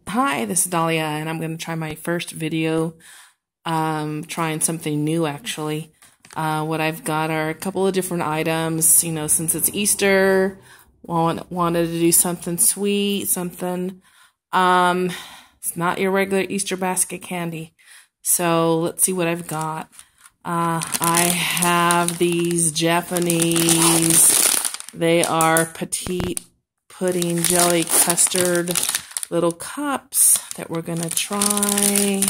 Hi, this is Dahlia, and I'm going to try my first video trying something new, actually. What I've got are a couple of different items. You know, since it's Easter, wanted to do something sweet, something, it's not your regular Easter basket candy. So let's see what I've got. I have these Japanese, they are Petit Pudding jelly custard little cups that we're going to try.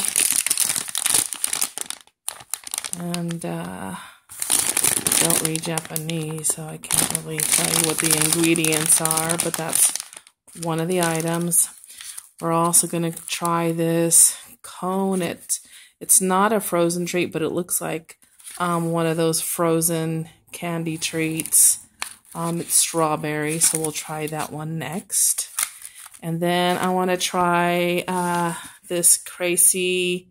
And don't read Japanese, so I can't really tell you what the ingredients are, but that's one of the items. We're also going to try this cone. It's not a frozen treat, but it looks like one of those frozen candy treats. It's strawberry, so we'll try that one next. And then I want to try this Kracie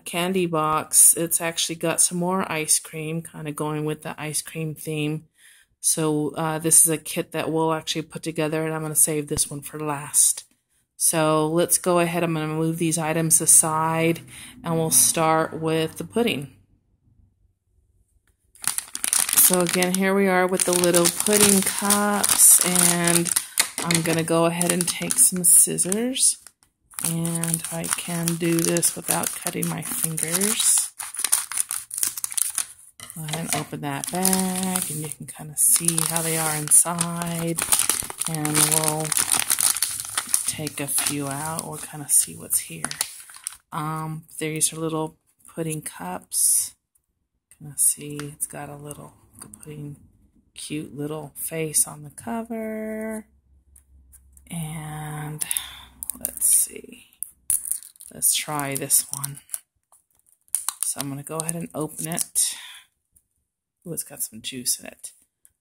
candy box. It's actually got some more ice cream, kind of going with the ice cream theme. So this is a kit that we'll actually put together, and I'm going to save this one for last. So let's go ahead. I'm going to move these items aside, and we'll start with the pudding. So again, here we are with the little pudding cups, and I'm going to go ahead and take some scissors, and I can do this without cutting my fingers. Go ahead and open that bag, and you can kind of see how they are inside, and we'll take a few out. We'll kind of see what's here. These are little pudding cups. Kind of see it's got a little pudding, cute little face on the cover. And let's see. Let's try this one. So I'm going to go ahead and open it. Ooh, it's got some juice in it.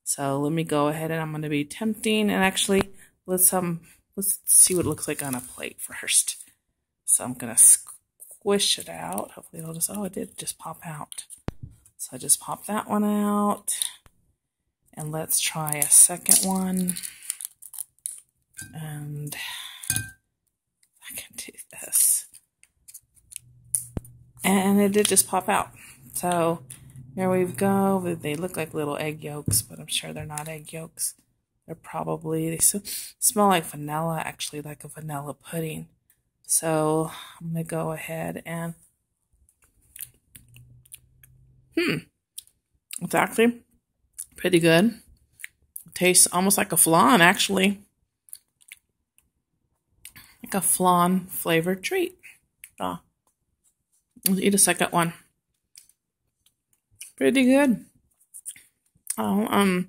So let me go ahead, and I'm going to be tempting. And actually, let's see what it looks like on a plate first. So I'm going to squish it out. Hopefully it'll just, oh, it did just pop out. So I just pop that one out. And let's try a second one. And I can do this. And it did just pop out. So here we go. They look like little egg yolks, but I'm sure they're not egg yolks. They're probably, they smell like vanilla, actually, like a vanilla pudding. So I'm going to go ahead and, it's actually pretty good. It tastes almost like a flan, actually. Like a flan flavored treat. So let's eat a second one. Pretty good. I'll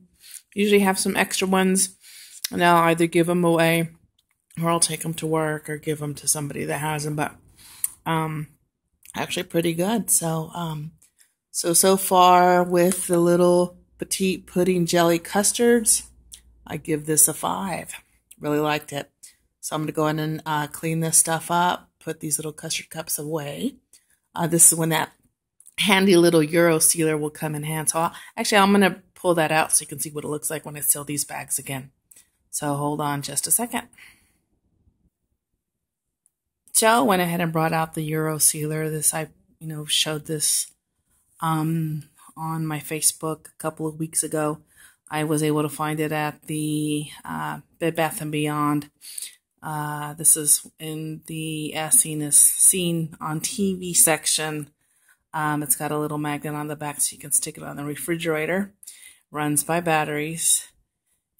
usually have some extra ones, and I'll either give them away, or I'll take them to work, or give them to somebody that has them. But actually pretty good. So far with the little Petite Pudding jelly custards, I give this a 5. Really liked it. So I'm going to go in and clean this stuff up, put these little custard cups away. This is when that handy little Euro sealer will come in hand. So I'm going to pull that out so you can see what it looks like when I seal these bags again. So hold on just a second. So I went ahead and brought out the Euro sealer. I showed this on my Facebook a couple of weeks ago. I was able to find it at the Bed Bath & Beyond. This is in the As Seen on TV section. It's got a little magnet on the back so you can stick it on the refrigerator. Runs by batteries.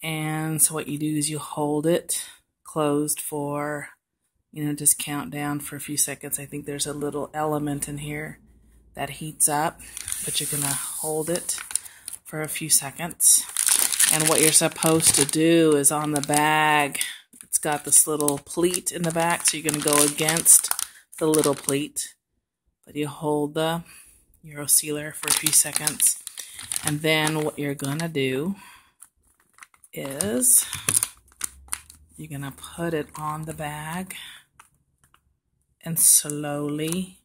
And so what you do is you hold it closed for, just count down for a few seconds. I think there's a little element in here that heats up, but you're going to hold it for a few seconds. And what you're supposed to do is on the bag, it's got this little pleat in the back, so you're going to go against the little pleat. But you hold the Euro sealer for a few seconds. And then what you're going to do is you're going to put it on the bag and slowly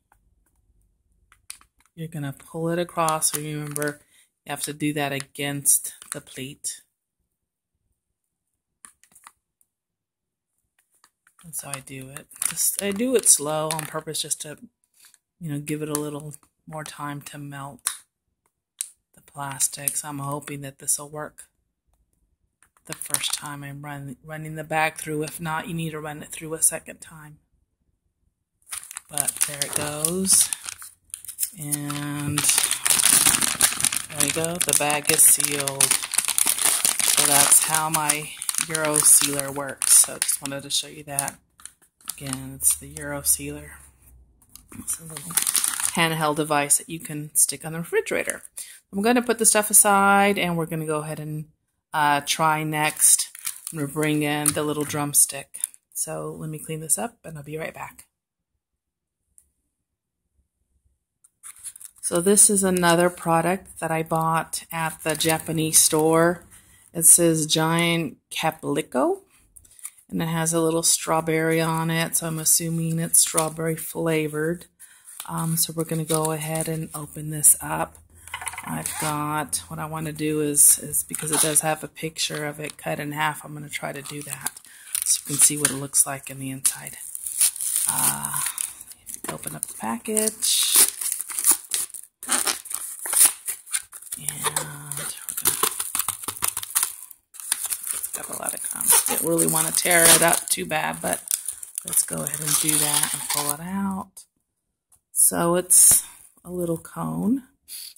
you're going to pull it across. So remember, you have to do that against the pleat. And so I do it. I do it slow on purpose just to, give it a little more time to melt the plastics. I'm hoping that this will work the first time I'm running the bag through. If not, you need to run it through a second time. But there it goes. And there you go. The bag is sealed. So that's how my Euro sealer works. So just wanted to show you that. Again, it's the Euro sealer. It's a little handheld device that you can stick on the refrigerator. I'm going to put the stuff aside, and we're going to go ahead and try next. I'm going to bring in the little drumstick. So let me clean this up, and I'll be right back. So this is another product that I bought at the Japanese store. It says Giant Calipco, and it has a little strawberry on it, so I'm assuming it's strawberry flavored. So we're going to go ahead and open this up. I've got, what I want to do is because it does have a picture of it cut in half, I'm going to try to do that so you can see what it looks like in the inside. Open up the package. And it's got a lot of crumbs. Didn't really want to tear it up too bad, but let's go ahead and do that and pull it out. So it's a little cone.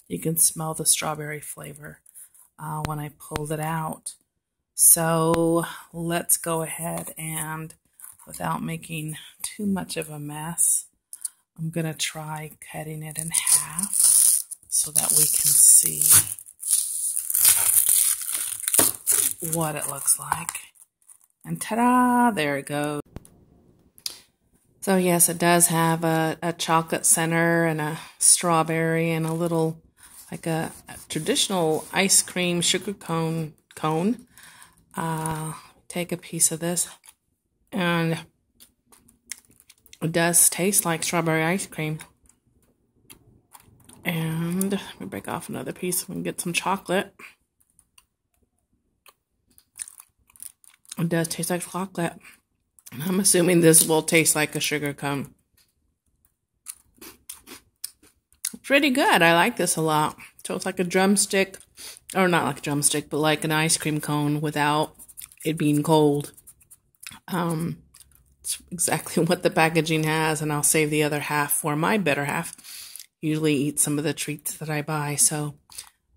You can smell the strawberry flavor when I pulled it out. So let's go ahead and, without making too much of a mess, I'm going to try cutting it in half so that we can see what it looks like. And ta-da! There it goes. So yes, it does have a chocolate center and a strawberry and a little, like a traditional ice cream sugar cone. Take a piece of this, and it does taste like strawberry ice cream. And let me break off another piece and get some chocolate. It does taste like chocolate. I'm assuming this will taste like a sugar cone. Pretty good. I like this a lot. So it's like a drumstick, or not like a drumstick, but like an ice cream cone without it being cold. It's exactly what the packaging has, and I'll save the other half for my better half. Usually eat some of the treats that I buy, so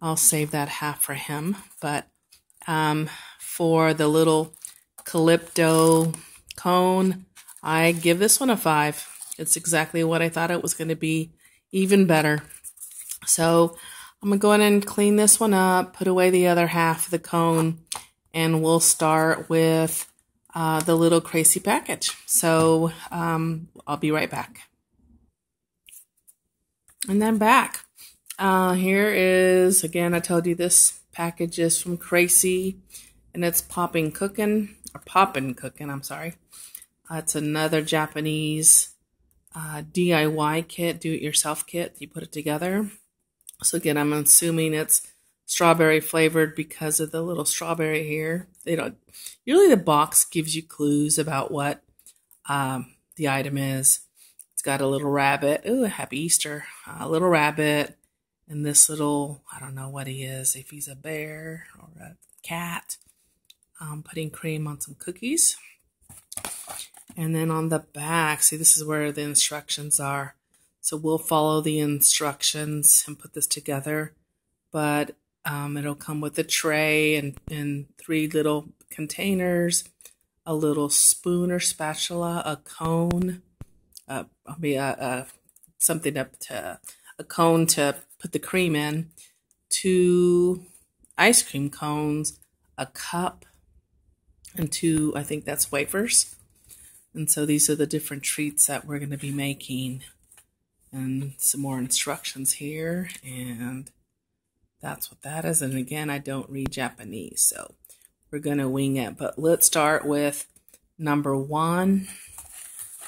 I'll save that half for him. But for the little Calipco cone, I give this one a 5. It's exactly what I thought it was going to be, even better. So I'm going to go in and clean this one up, put away the other half of the cone, and we'll start with the little Kracie package. So I'll be right back. And then back. Here is, again, I told you this package is from Kracie, and it's Poppin Cookin, I'm sorry. It's another Japanese DIY kit, do-it-yourself kit. You put it together. So again, I'm assuming it's strawberry flavored because of the little strawberry here. Usually the box gives you clues about what the item is. It's got a little rabbit. Ooh, happy Easter. A little rabbit. And this little, I don't know what he is, if he's a bear or a cat. Putting cream on some cookies. And then on the back, see, this is where the instructions are. So we'll follow the instructions and put this together. But it'll come with a tray and 3 little containers, a little spoon or spatula, a cone, something up to a cone to put the cream in, 2 ice cream cones, a cup, and 2, I think that's wafers. And so these are the different treats that we're going to be making. And some more instructions here. And that's what that is. And again, I don't read Japanese, so we're going to wing it. But let's start with number 1.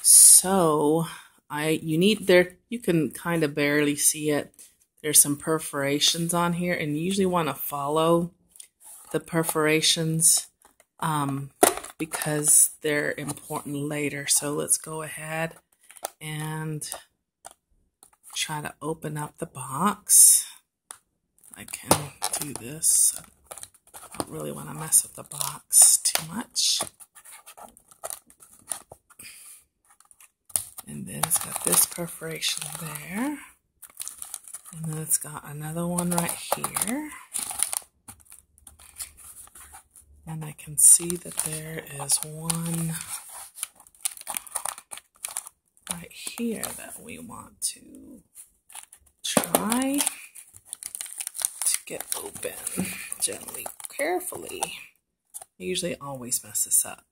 So you can kind of barely see it. There's some perforations on here, and you usually want to follow the perforations because they're important later. So let's go ahead and try to open up the box. I can do this. I don't really want to mess with the box too much. And then it's got this perforation there. And then it's got another one right here. And I can see that there is one right here that we want to try to get open gently, carefully. I usually always mess this up.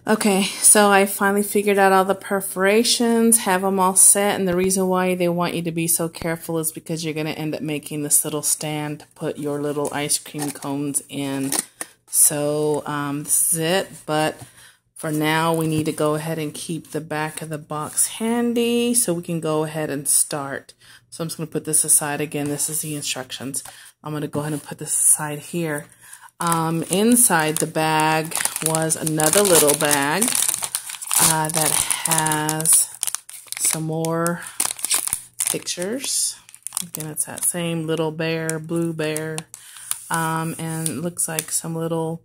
Okay, so I finally figured out all the perforations, have them all set, and the reason why they want you to be so careful is because you're going to end up making this little stand to put your little ice cream cones in. So this is it, but for now we need to go ahead and keep the back of the box handy so we can go ahead and start. So I'm just going to put this aside again. This is the instructions. I'm going to go ahead and put this aside here. Inside the bag was another little bag that has some more pictures. Again, it's that same little bear, blue bear, and it looks like some little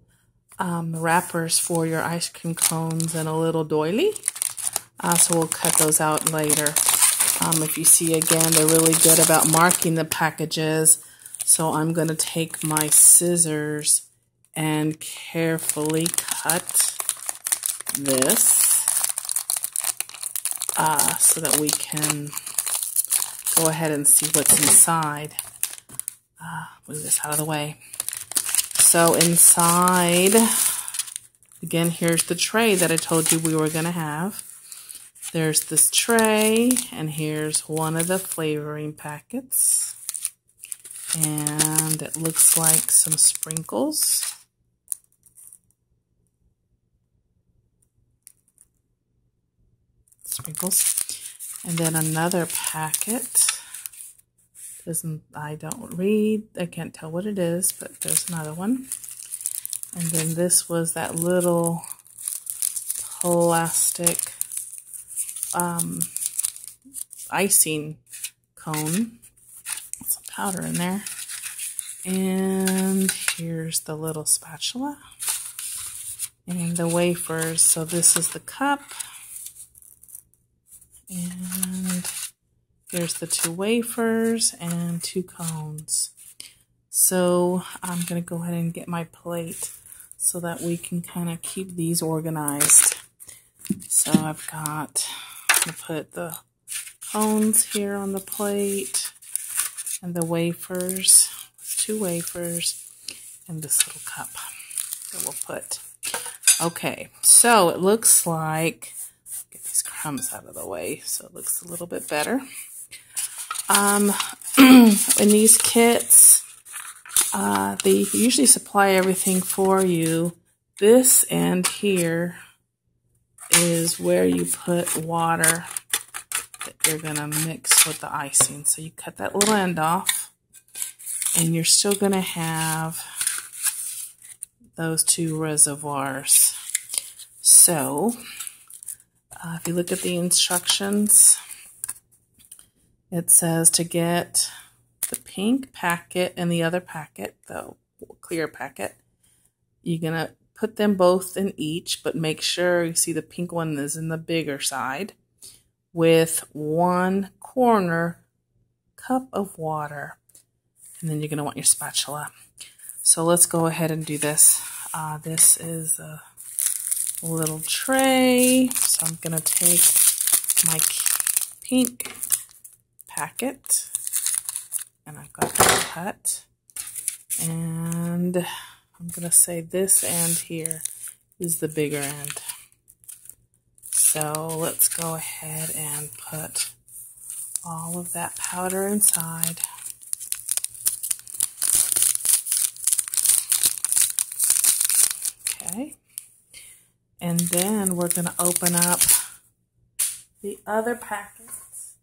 wrappers for your ice cream cones and a little doily. So we'll cut those out later. If you see, again, they're really good about marking the packages. So I'm going to take my scissors and carefully cut this so that we can go ahead and see what's inside. Move this out of the way. So inside, again, here's the tray that I told you we were going to have. There's this tray, and here's one of the flavoring packets. And it looks like some sprinkles. And then another packet. I don't read. I can't tell what it is, but there's another one. And then this was that little plastic icing cone. Some powder in there. And here's the little spatula. And the wafers. So this is the cup. And here's the 2 wafers and 2 cones. So I'm going to go ahead and get my plate so that we can kind of keep these organized. So I've got to put the cones here on the plate and the wafers, 2 wafers, and this little cup that we'll put. Okay, so it looks like, get these crumbs out of the way so it looks a little bit better. In these kits, they usually supply everything for you. This end here is where you put water that you're going to mix with the icing. So you cut that little end off, and you're still going to have those 2 reservoirs. So if you look at the instructions, it says to get the pink packet and the other packet, the clear packet, you're going to put them both in each, but make sure you see the pink one is in the bigger side, with 1/4 cup of water. And then you're going to want your spatula. So let's go ahead and do this. This is a little tray. So I'm going to take my pink packet, and I've got that cut. And I'm going to say this end here is the bigger end. So let's go ahead and put all of that powder inside. Okay. And then we're going to open up the other packets.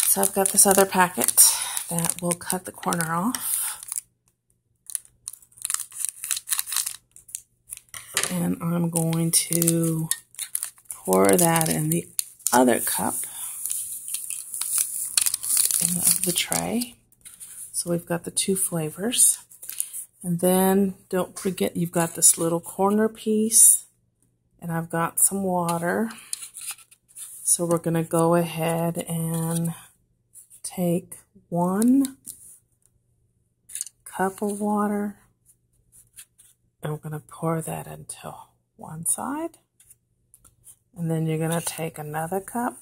So I've got this other packet that will cut the corner off. and I'm going to pour that in the other cup of the tray. So we've got the two flavors. And then don't forget you've got this little corner piece, and I've got some water. So we're going to go ahead and take 1 cup of water, and we're going to pour that into one side. And then you're going to take another cup,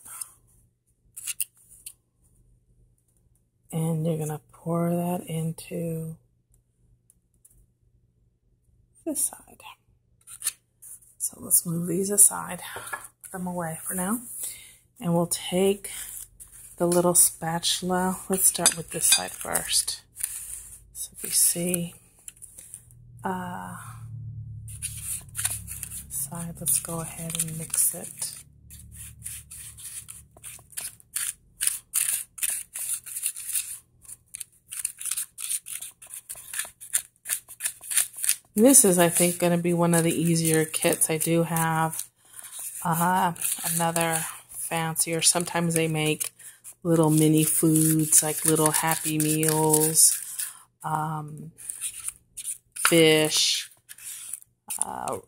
and you're going to pour that into this side. So let's move these aside, put them away for now. And we'll take the little spatula. Let's start with this side first. So if you see, side, let's go ahead and mix it. This is, I think, going to be one of the easier kits. I do have another fancier. Sometimes they make little mini foods, like little Happy Meals, fish,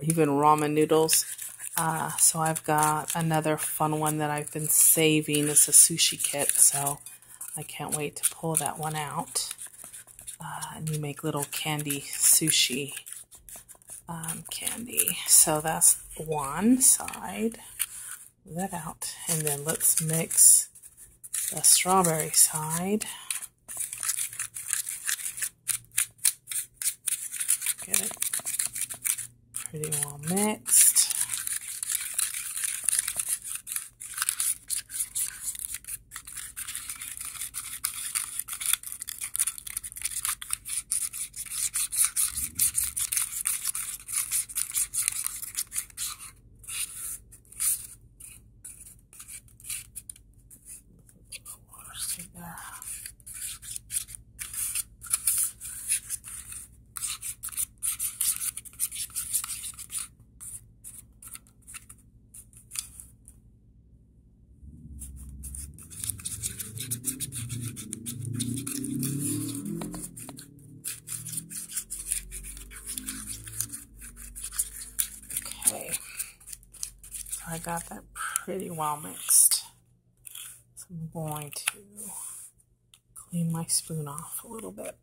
even ramen noodles. So I've got another fun one that I've been saving. It's a sushi kit, so I can't wait to pull that one out. And you make little candy sushi candy. So that's one side. Move that out. And then let's mix the strawberry side. Get it pretty well mixed. I got that pretty well mixed. So I'm going to clean my spoon off a little bit.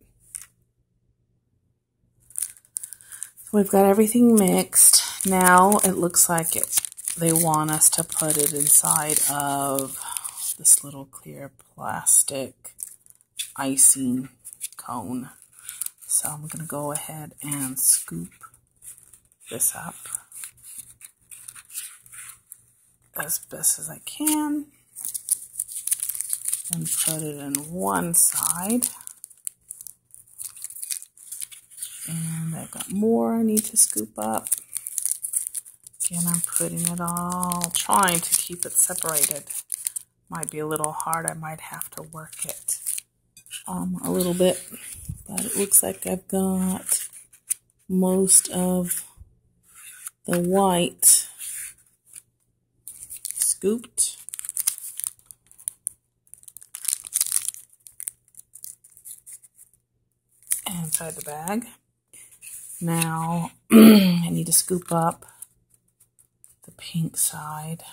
So we've got everything mixed. Now it looks like they want us to put it inside of this little clear plastic icing cone. So I'm going to go ahead and scoop this up as best as I can and put it in one side. And I've got more I need to scoop up. Again, I'm putting it all, trying to keep it separated. Might be a little hard. I might have to work it a little bit. But it looks like I've got most of the white scooped. Inside the bag. Now I need to scoop up the pink side.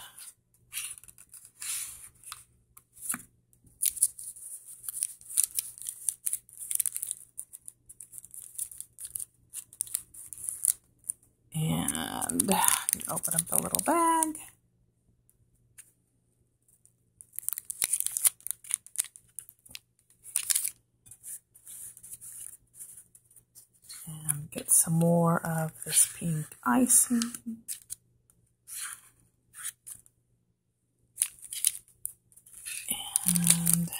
And open up the little bag. And get some more of this pink icing. And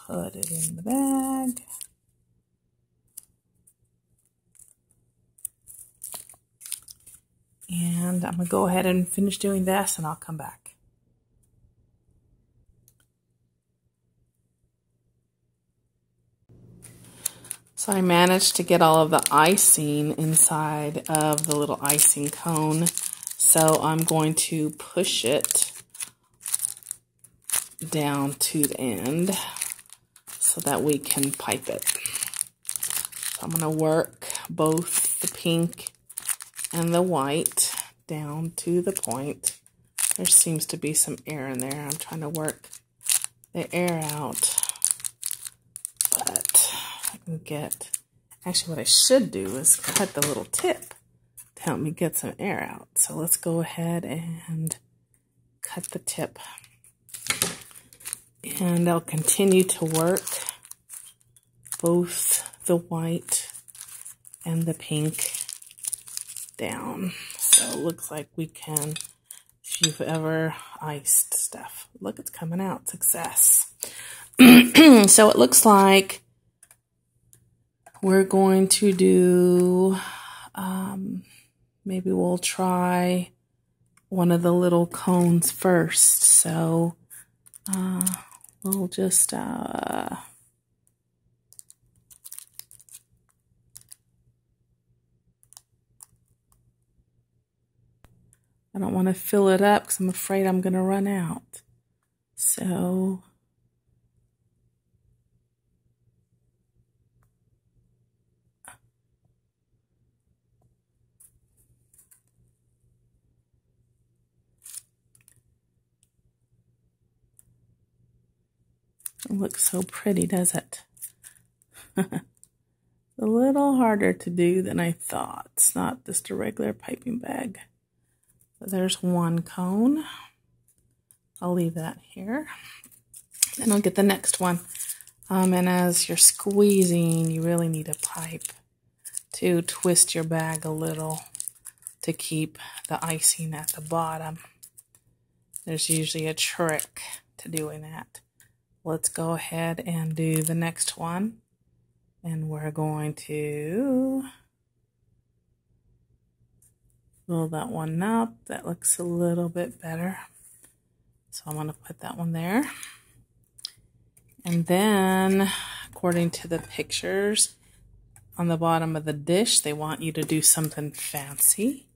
put it in the bag. And I'm going to go ahead and finish doing this, and I'll come back. So So I managed to get all of the icing inside of the little icing cone. So I'm going to push it down to the end so that we can pipe it. So I'm going to work both the pink and the white down to the point. There seems to be some air in there. I'm trying to work the air out. But I can get, actually what I should do is cut the little tip to help me get some air out. So let's go ahead and cut the tip. And I'll continue to work both the white and the pink down. So it looks like we can, if you've ever iced stuff, look, it's coming out, success. So it looks like we're going to do, maybe we'll try one of the little cones first. So we'll just, I don't want to fill it up because I'm afraid I'm going to run out. So it looks so pretty, does it? A little harder to do than I thought. It's not just a regular piping bag. But there's one cone. I'll leave that here. Then I'll get the next one. And as you're squeezing, you really need a pipe to twist your bag a little to keep the icing at the bottom. There's usually a trick to doing that. Let's go ahead and do the next one. And we're going to fill that one up. That looks a little bit better. So I'm going to put that one there. And then, according to the pictures, on the bottom of the dish, they want you to do something fancy.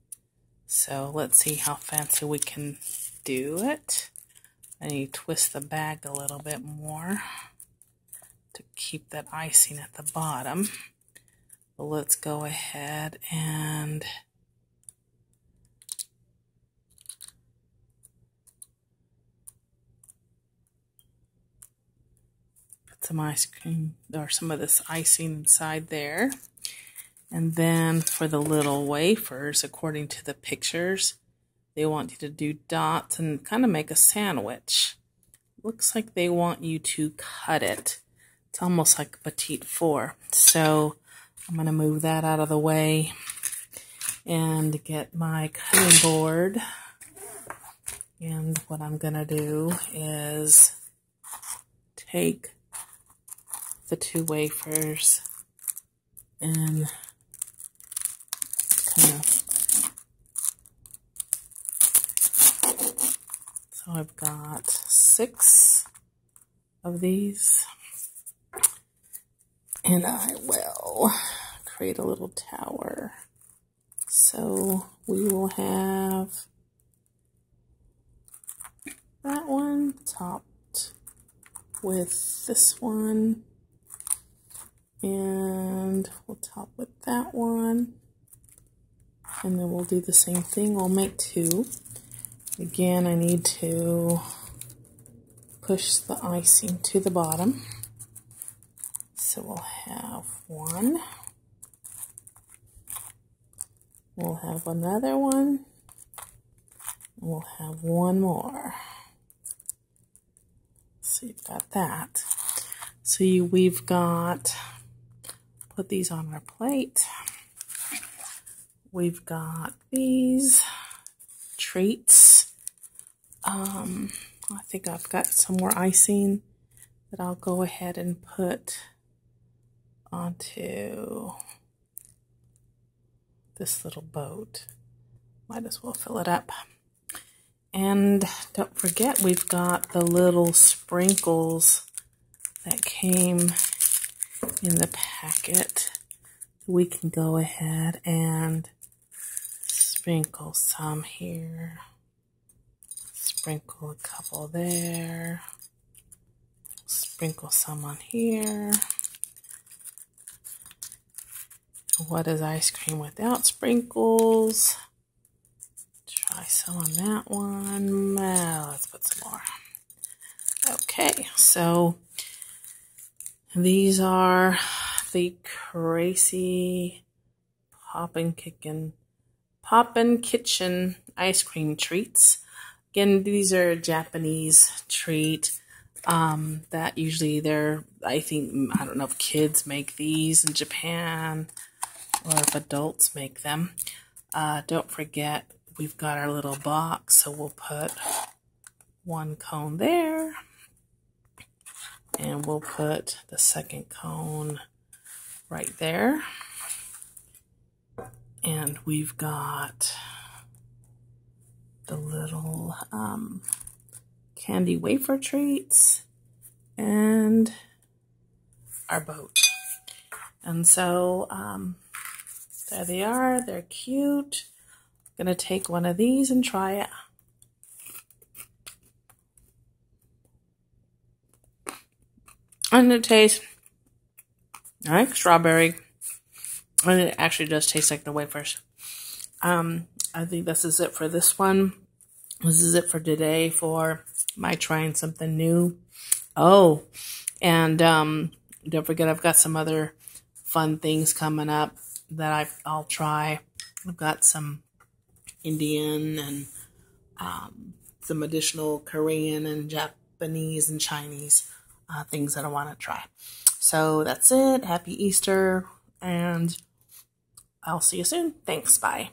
So let's see how fancy we can do it. I need to twist the bag a little bit more to keep that icing at the bottom. But let's go ahead and put some ice cream or some of this icing inside there. And then for the little wafers, according to the pictures, they want you to do dots and kind of make a sandwich. Looks like they want you to cut it. It's almost like a Petit Four. So I'm going to move that out of the way and get my cutting board. And what I'm going to do is take the two wafers and kind of, so I've got 6 of these, and I will create a little tower. So we will have that one topped with this one, and we'll top with that one, and then we'll do the same thing. We'll make 2. Again, I need to push the icing to the bottom. So we'll have 1. We'll have another one. And we'll have 1 more. So you've got that. So we've got, put these on our plate. We've got these treats. I think I've got some more icing that I'll go ahead and put onto this little boat. Might as well fill it up. And don't forget, we've got the little sprinkles that came in the packet. we can go ahead and sprinkle some here. Sprinkle a couple there. Sprinkle some on here. What is ice cream without sprinkles? Try some on that one. Let's put some more. Okay, so these are the Kracie Poppin Kitchen ice cream treats. Again, these are a Japanese treat that usually I don't know if kids make these in Japan or if adults make them. Don't forget, we've got our little box, so we'll put one cone there. And we'll put the second cone right there. And we've got the little candy wafer treats and our boat. And so there they are. They're cute. I'm going to take one of these and try it. And it tastes like strawberry. And it actually does taste like the wafers. I think this is it for this one. This is it for today for my trying something new. Oh, and don't forget, I've got some other fun things coming up that I'll try. I've got some Indian and some additional Korean and Japanese and Chinese things that I want to try. So that's it. Happy Easter, and I'll see you soon. Thanks. Bye.